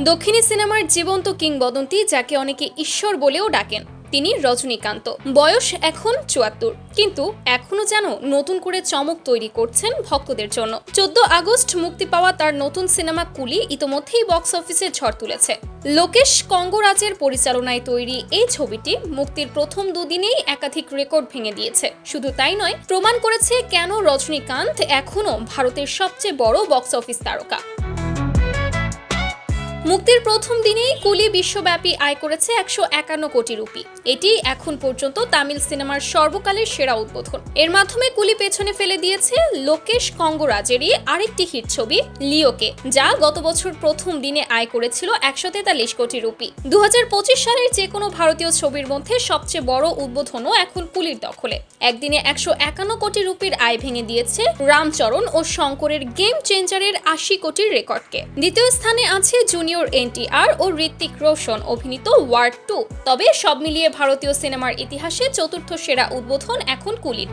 দক্ষিণী সিনেমার জীবন্ত কিংবদন্তি, যাকে অনেকে ঈশ্বর বলেও ডাকেন, তিনি রজনীকান্ত। বয়স এখন ৭৪, কিন্তু এখনো যেন নতুন করে চমক তৈরি করছেন ভক্তদের জন্য। ১৪ আগস্ট মুক্তি পাওয়া তার নতুন সিনেমা কুলি ইতোমধ্যেই বক্স অফিসে ঝড় তুলেছে। লোকেশ কঙ্গরাজের পরিচালনায় তৈরি এই ছবিটি মুক্তির প্রথম দুদিনেই একাধিক রেকর্ড ভেঙে দিয়েছে। শুধু তাই নয়, প্রমাণ করেছে কেন রজনীকান্ত এখনো ভারতের সবচেয়ে বড় বক্স অফিস তারকা। মুক্তির প্রথম দিনেই কুলি বিশ্বব্যাপী আয় করেছে ১৫১ কোটি রুপি। এটি এখন পর্যন্ত তামিল সিনেমার সর্বকালের সেরা উদ্বোধন। এর মাধ্যমে কুলি পেছনে ফেলে দিয়েছে লোকেশ কঙ্গরাজেরই আরেকটি হিট ছবি লিওকে, যা গত বছর প্রথম দিনে আয় করেছিল ১৪৩ কোটি রুপি। ২০২৫ সালের যে কোনো ভারতীয় ছবির মধ্যে সবচেয়ে বড় উদ্বোধনও এখন কুলির দখলে। একদিনে ১৫১ কোটি রুপির আয় ভেঙে দিয়েছে রামচরণ ও শঙ্করের গেম চেঞ্জারের ৮০ কোটির রেকর্ডকে। দ্বিতীয় স্থানে আছে জুনিয়র এনটিআর ও ঋত্বিক রোশন অভিনীত ওয়ার 2। তবে সব মিলিয়ে ভারতীয় সিনেমার ইতিহাসে চতুর্থ সেরা উদ্বোধন এখন কুলির।